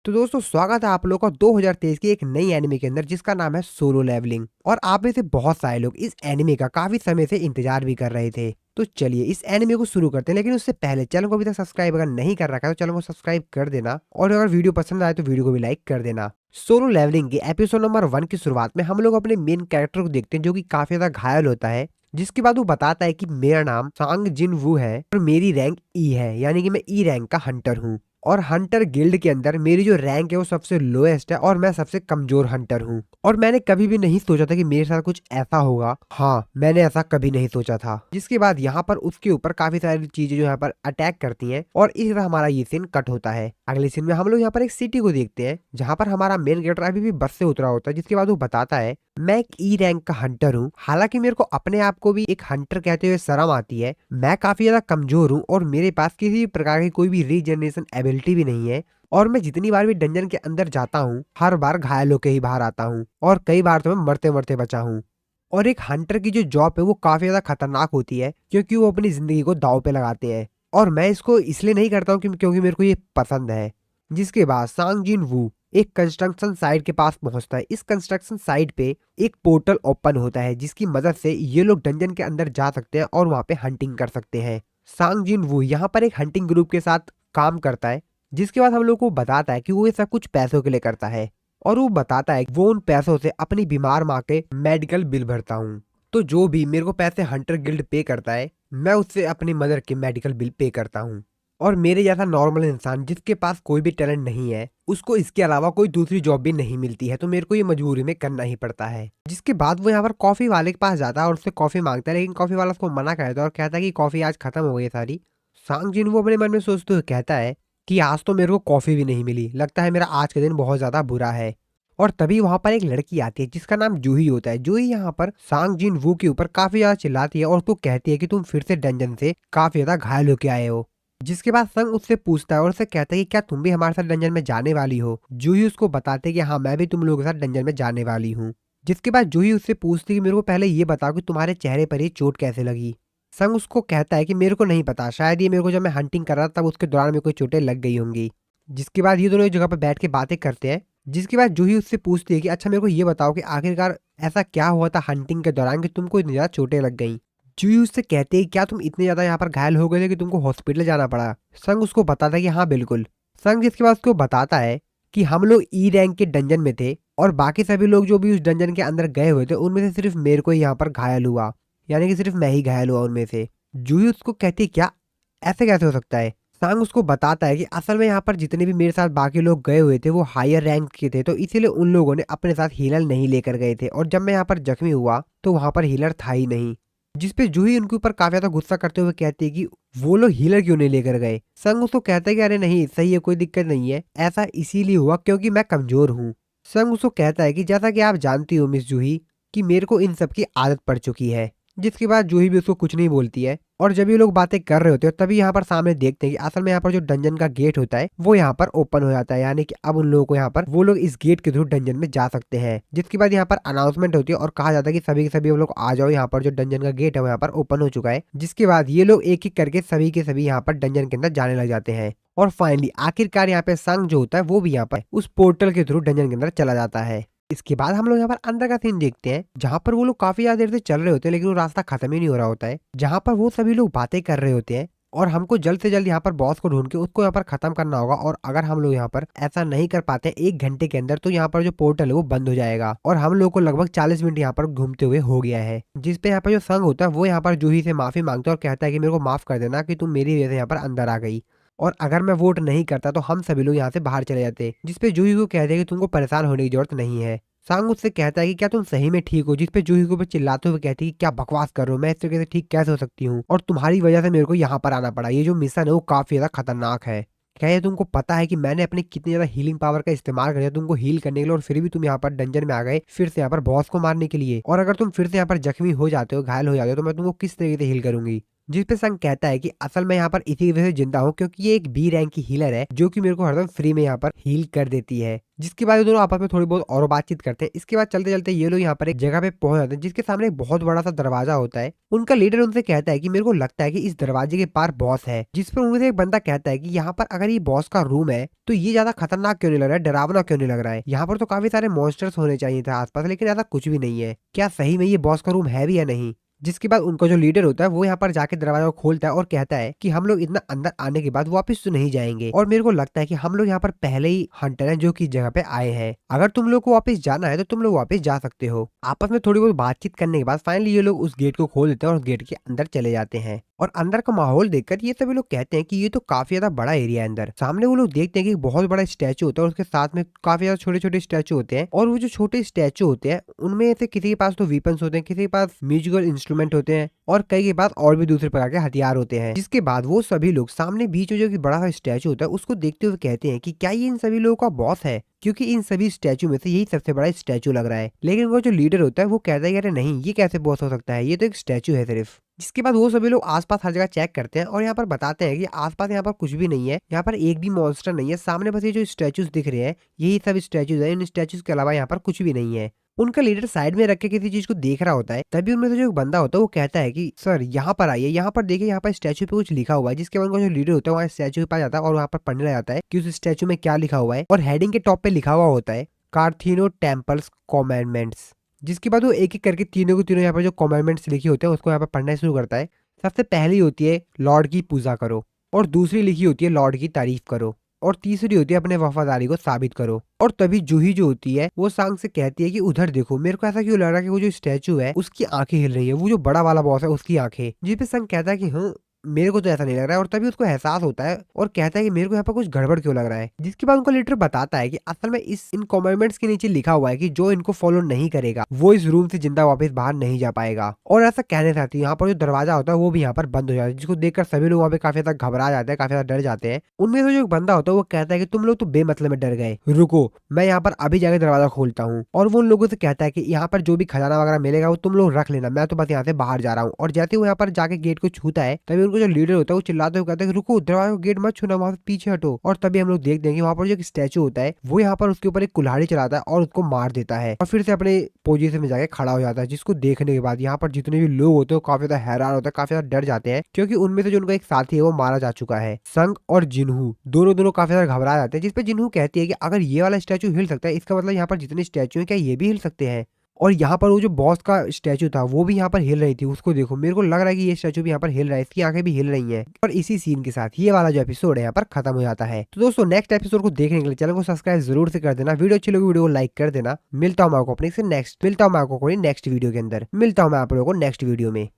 तो दोस्तों स्वागत है आप लोगों का 2023 की एक नई एनिमे के अंदर जिसका नाम है सोलो लेवलिंग। और आप में से बहुत सारे लोग इस एनिमे का काफी समय से इंतजार भी कर रहे थे। तो चलिए इस एनिमे को शुरू करते हैं, लेकिन उससे पहले चैनल को अभी तक सब्सक्राइब अगर नहीं कर रखा है तो चैनल को सब्सक्राइब कर देना, और अगर वीडियो पसंद आए तो वीडियो को भी लाइक कर देना। सोलो लेवलिंग के एपिसोड नंबर 1 की शुरुआत में हम लोग अपने मेन कैरेक्टर को देखते हैं जो कि काफी ज्यादा घायल होता है, जिसके बाद वो बताता है कि मेरा नाम सांग जिन वू है और मेरी रैंक ई है, यानी कि मैं ई रैंक का हंटर हूँ। और हंटर गिल्ड के अंदर मेरी जो रैंक है वो सबसे लोएस्ट है और मैं सबसे कमजोर हंटर हूँ। और मैंने कभी भी नहीं सोचा था कि मेरे साथ कुछ ऐसा होगा। हाँ, मैंने ऐसा कभी नहीं सोचा था। जिसके बाद यहाँ पर उसके ऊपर काफी सारी चीजें जो यहाँ पर अटैक करती हैं और इस तरह हमारा ये सीन कट होता है। अगले सीन में हम लोग यहाँ पर एक सिटी को देखते हैं जहाँ पर हमारा मेन कैरेक्टर अभी भी बस से उतरा होता है, जिसके बाद वो बताता है मैं एक ई रैंक का हंटर हूँ। हालांकि मेरे को अपने आप को भी एक हंटर कहते हुए शर्म आती है। मैं काफी ज्यादा कमजोर हूँ और मेरे पास किसी भी प्रकार की कोई भी रीजनरेशन एबिलिटी भी नहीं है। और मैं जितनी बार भी डंजन के अंदर जाता हूँ हर बार घायल होकर ही बाहर आता हूँ, और कई बार तो मैं मरते मरते बचा हूँ। और एक हंटर की जो जॉब है वो काफी ज्यादा खतरनाक होती है, क्योंकि वो अपनी जिंदगी को दांव पे लगाते हैं। और मैं इसको इसलिए नहीं करता हूँ क्योंकि मेरे को ये पसंद है। जिसके बाद सांग जिन वू एक कंस्ट्रक्शन साइट के पास पहुंचता है। इस कंस्ट्रक्शन साइट पे एक पोर्टल ओपन होता है जिसकी मदद से ये लोग डंजन के अंदर जा सकते हैं और वहां पे हंटिंग कर सकते हैं। सांग जिन वू यहाँ पर एक हंटिंग ग्रुप के साथ काम करता है, जिसके बाद हम लोग को बताता है कि वो ये सब कुछ पैसों के लिए करता है। और वो बताता है कि वो उन पैसों से अपनी बीमार माँ के मेडिकल बिल भरता हूँ। तो जो भी मेरे को पैसे हंटर गिल्ड पे करता है मैं उससे अपनी मदर के मेडिकल बिल पे करता हूँ। और मेरे जैसा नॉर्मल इंसान जिसके पास कोई भी टैलेंट नहीं है उसको इसके अलावा कोई दूसरी जॉब भी नहीं मिलती है, तो मेरे को ये मजबूरी में करना ही पड़ता है। जिसके बाद वो यहाँ पर कॉफी वाले के पास जाता है और उससे कॉफी मांगता है, लेकिन कॉफी वाला उसको मना करता है और कहता है कि कॉफी आज खत्म हो गई है सारी। सांग जिन वो अपने मन में सोचते हुए कहता है कि आज तो मेरे को कॉफी भी नहीं मिली, लगता है मेरा आज का दिन बहुत ज्यादा बुरा है। और तभी वहां पर एक लड़की आती है जिसका नाम जूही होता है। जूही यहाँ पर सांग जिन वू के ऊपर काफी ज्यादा चिल्लाती है और उसको कहती है कि तुम फिर से डंजन से काफी ज्यादा घायल होके आए हो। जिसके बाद संग उससे पूछता है और उससे कहता है कि क्या तुम भी हमारे साथ डंजन में जाने वाली हो। जूही उसको बताते कि हाँ मैं भी तुम लोगों के साथ डंजन में जाने वाली हूँ। जिसके बाद जूही उससे पूछती कि मेरे को पहले ये बताओ कि तुम्हारे चेहरे पर ये चोट कैसे लगी। संग उसको कहता है कि मेरे को नहीं पता, शायद ये मेरे को जब मैं हंटिंग कर रहा था तब उसके दौरान मेरे को चोटें लग गई होंगी। जिसके बाद ये दोनों एक जगह पर बैठ के बातें करते हैं। जिसके बाद जूही उससे पूछती है कि अच्छा मेरे को ये बताओ कि आखिरकार ऐसा क्या हुआ था हंटिंग के दौरान कि तुमको इतनी ज्यादा चोटें लग गई। जूही उससे कहते हैं क्या तुम इतने ज्यादा यहाँ पर घायल हो गए थे कि तुमको हॉस्पिटल जाना पड़ा। संग उसको बताता है कि हाँ बिल्कुल। संग जिसके बाद उसको बताता है कि हम लोग ई रैंक के डंजन में थे और बाकी सभी लोग जो भी उस डंजन के अंदर गए हुए थे उनमें से सिर्फ मेरे को ही यहाँ पर घायल हुआ, यानी कि सिर्फ मैं ही घायल हुआ उनमें से। जूही उसको कहती है क्या ऐसे कैसे हो सकता है। सांग उसको बताता है कि असल में यहाँ पर जितने भी मेरे साथ बाकी लोग गए हुए थे वो हायर रैंक के थे, तो इसीलिए उन लोगों ने अपने साथ हीलर नहीं लेकर गए थे, और जब मैं यहाँ पर जख्मी हुआ तो वहां पर हीलर था ही नहीं। जिसपे जूही उनके ऊपर काफी ज्यादा गुस्सा करते हुए कहती है कि वो लोग हीलर क्यों नहीं लेकर गए। संग उसको कहता है कि अरे नहीं सही है, कोई दिक्कत नहीं है, ऐसा इसीलिए हुआ क्योंकि मैं कमजोर हूँ। संग उसको कहता है कि जैसा कि आप जानती हो मिस जूही कि मेरे को इन सब की आदत पड़ चुकी है। जिसके बाद जूही भी उसको कुछ नहीं बोलती है। और जब ये लोग बातें कर रहे होते हैं तभी यहाँ पर सामने देखते हैं कि असल में यहाँ पर जो डंजन का गेट होता है वो यहाँ पर ओपन हो जाता है, यानी कि अब उन लोगों को यहाँ पर वो लोग इस गेट के थ्रू डंजन में जा सकते हैं। जिसके बाद यहाँ पर अनाउंसमेंट होती है और कहा जाता है कि सभी के सभी लोग आ जाओ, यहाँ पर जो डंजन का गेट है वो यहाँ पर ओपन हो चुका है। जिसके बाद ये लोग एक एक करके सभी के सभी यहाँ पर डंजन के अंदर जाने लग जाते हैं। और फाइनली आखिरकार यहाँ पे संग जो होता है वो भी यहाँ पर उस पोर्टल के थ्रू डंजन के अंदर चला जाता है। इसके बाद हम लोग यहाँ पर अंदर का सीन देखते हैं जहाँ पर वो लोग काफी ज्यादा देर से चल रहे होते हैं, लेकिन वो रास्ता खत्म ही नहीं हो रहा होता है। जहाँ पर वो सभी लोग बातें कर रहे होते हैं और हमको जल्द से जल्द यहाँ पर बॉस को ढूंढ के उसको यहाँ पर खत्म करना होगा। और अगर हम लोग यहाँ पर ऐसा नहीं कर पाते 1 घंटे के अंदर तो यहाँ पर जो पोर्टल है वो बंद हो जाएगा और हम लोग को लगभग 40 मिनट यहाँ पर घूमते हुए हो गया है। जिसपे यहाँ पर जो संग होता है वो यहाँ पर जूही से माफी मांगता है और कहता है कि मेरे को माफ कर देना कि तुम मेरी वजह से यहाँ पर अंदर आ गई, और अगर मैं वोट नहीं करता तो हम सभी लोग यहाँ से बाहर चले जाते। जिसपे जूही को कहते हैं कि तुमको परेशान होने की जरूरत नहीं है। सांग उससे कहता है कि क्या तुम सही में ठीक हो। जिसपे जूही को चिल्लाते हुए कहती है कि क्या बकवास कर रहे हो, मैं इस तरीके से ठीक कैसे हो सकती हूँ, और तुम्हारी वजह से मेरे को यहाँ पर आना पड़ा, ये जो मिशन है वो काफी ज्यादा खतरनाक है। क्या ये तुमको पता है कि मैंने अपनी कितनी ज्यादा हीलिंग पावर का इस्तेमाल कर दिया तुमको हील करने के लिए, और फिर भी तुम यहाँ पर डंजन में आ गए फिर से यहाँ पर बॉस को मारने के लिए, और अगर तुम फिर से यहाँ पर जख्मी हो जाते हो घायल हो जाते हो तो मैं तुमको किस तरीके से हील करूंगी। जिसपे संग कहता है कि असल में यहाँ पर इसी वजह से जिंदा हूँ क्योंकि ये एक बी रैंक की हीलर है जो कि मेरे को हरदम फ्री में यहाँ पर हील कर देती है। जिसके बाद ये दोनों आपस में थोड़ी बहुत और बातचीत करते हैं। इसके बाद चलते चलते ये लोग यहाँ पर एक जगह पे पहुंच जाते हैं जिसके सामने एक बहुत बड़ा सा दरवाजा होता है। उनका लीडर उनसे कहता है कि मेरे को लगता है कि इस दरवाजे के पार बॉस है। जिस पर उनमें से एक बंदा कहता है कि यहाँ पर अगर ये बॉस का रूम है तो ये ज्यादा खतरनाक क्यों नहीं लग रहा है, डरावना क्यों नहीं लग रहा है। यहाँ पर तो काफी सारे मॉन्स्टर्स होने चाहिए थे आसपास, लेकिन ऐसा कुछ भी नहीं है। क्या सही में ये बॉस का रूम है भी या नहीं। जिसके बाद उनका जो लीडर होता है वो यहाँ पर जाके दरवाजा को खोलता है और कहता है कि हम लोग इतना अंदर आने के बाद वापस तो नहीं जाएंगे और मेरे को लगता है कि हम लोग यहाँ पर पहले ही हंटर हैं जो कि जगह पे आए हैं। अगर तुम लोग को वापस जाना है तो तुम लोग वापस जा सकते हो। आपस में थोड़ी बहुत बातचीत करने के बाद फाइनली ये लोग उस गेट को खोल देते हैं और गेट के अंदर चले जाते हैं। और अंदर का माहौल देखकर ये सभी लोग कहते हैं कि ये तो काफी ज्यादा बड़ा एरिया है अंदर। सामने वो लोग देखते हैं कि एक बहुत बड़ा स्टैचू होता है और उसके साथ में काफी ज्यादा छोटे छोटे स्टैचू होते हैं। और वो जो छोटे स्टैचू होते हैं उनमें से किसी के पास तो वीपन्स होते हैं, किसी के पास म्यूजिकल इंस्ट्रूमेंट होते हैं और कई के पास और भी दूसरे प्रकार के हथियार होते हैं। जिसके बाद वो सभी लोग सामने बीच में जो कि बड़ा सा स्टैचू होता है उसको देखते हुए कहते हैं कि क्या ये इन सभी लोगों का बॉस है, क्योंकि इन सभी स्टैचू में से यही सबसे बड़ा स्टैचू लग रहा है। लेकिन वो जो लीडर होता है वो कहता है कि अरे नहीं, ये कैसे बॉस हो सकता है, ये तो एक स्टैचू है सिर्फ। जिसके बाद वो सभी लोग आसपास हर जगह चेक करते हैं और यहाँ पर बताते हैं कि आसपास यहाँ पर कुछ भी नहीं है, यहाँ पर एक भी मॉन्स्टर नहीं है। सामने बस ये जो स्टैचूज दिख रहे हैं यही सब स्टैचूज है, इन स्टैचूज के अलावा यहाँ पर कुछ भी नहीं है। उनका लीडर साइड में रख के किसी चीज को देख रहा होता है। तभी उनमें से जो एक बंदा होता है वो कहता है कि सर यहाँ पर आइए, यहाँ पर देखिए, यहाँ पर स्टैचू पे कुछ लिखा हुआ है। जिसके बाद उनका जो लीडर होता है वहाँ स्टैचू के पास जाता है और वहाँ पर पढ़ने लग जाता है कि उस स्टैचू में क्या लिखा हुआ है। और हेडिंग के टॉप पे लिखा हुआ होता है कार्थीनो टेम्पल्स कॉमेंडमेंट्स। जिसके बाद वो एक एक करके तीनों को तीनों यहाँ पर जो कॉमेंडमेंट्स लिखे होते हैं उसको यहाँ पर पढ़ना शुरू करता है। सबसे पहली होती है लॉर्ड की पूजा करो, और दूसरी लिखी होती है लॉर्ड की तारीफ करो, और तीसरी होती है अपने वफादारी को साबित करो। और तभी जूही जो होती है वो सांग से कहती है कि उधर देखो। मेरे को ऐसा क्यों लग रहा है कि वो जो स्टैचू है उसकी आंखें हिल रही है, वो जो बड़ा वाला बॉस है उसकी आंखें। जिस पे संग कहता है कि हाँ मेरे को तो ऐसा नहीं लग रहा है। और तभी उसको एहसास होता है और कहता है कि मेरे को यहाँ पर कुछ गड़बड़ क्यों लग रहा है। जिसके बाद उनका लीडर बताता है कि असल में इन कमेंटमेंट्स के नीचे लिखा हुआ है कि जो इनको फॉलो नहीं करेगा वो इस रूम से जिंदा वापस बाहर नहीं जा पाएगा। और ऐसा कहने साथ ही यहाँ पर जो दरवाजा होता है वो भी यहाँ पर बंद हो जाता है, जिसको देखकर सभी लोग वहाँ पे काफी ज्यादा घबरा जाते हैं, काफी ज्यादा डर जाते हैं। उनमें से जो एक बंदा होता है वो कहता है कि तुम लोग तो बेमतलब में डर गए, रुको मैं यहाँ पर अभी जाके दरवाजा खोलता हूँ। और वो उन लोगों से कहता है कि यहाँ पर जो भी खजाना वगैरह मिलेगा वो तुम लोग रख लेना, मैं तो बस यहाँ से बाहर जा रहा हूँ। और जैसे वो यहाँ पर जाके गेट को छूता है तभी उनको जो लीडर होता है वो चिल्लाते हुए कहते हैं रुको, दरवाजा गेट मत छूना, वहां से पीछे हटो। और तभी हम लोग देख देंगे वहां पर जो एक स्टैचू होता है वो यहाँ पर उसके ऊपर एक कुल्हाड़ी चलाता है और उसको मार देता है और फिर से अपने पोजीशन में जाके खड़ा हो जाता है। जिसको देखने के बाद यहाँ पर जितने भी लोग होते हैं काफी ज्यादा हैरान होते हैं, काफी ज्यादा डर जाते हैं, क्योंकि उनमें से जो उनका एक साथी है वो मारा जा चुका है। संग और जिन्हू दोनों काफी ज्यादा घबरा जाते हैं। जिसपे जिन्हू कहती है कि अगर ये वाला स्टैचू हिल सकता है इसका मतलब यहाँ पर जितने स्टैचू है क्या ये भी हिल सकते हैं। और यहाँ पर वो जो बॉस का स्टैचू था वो भी यहाँ पर हिल रही थी, उसको देखो। मेरे को लग रहा है कि ये स्टैचू भी यहाँ पर हिल रहा है, इसकी आंखें भी हिल रही हैं। और इसी सीन के साथ ये वाला जो एपिसोड है यहाँ पर खत्म हो जाता है। तो दोस्तों नेक्स्ट एपिसोड को देखने के लिए चैनल को सब्सक्राइब जरूर से कर देना, वीडियो अच्छी लगी वीडियो को लाइक कर देना। मिलता हूँ मैं आपको नेक्स्ट वीडियो के अंदर, मिलता हूँ मैं आप लोगों को नेक्स्ट वीडियो में।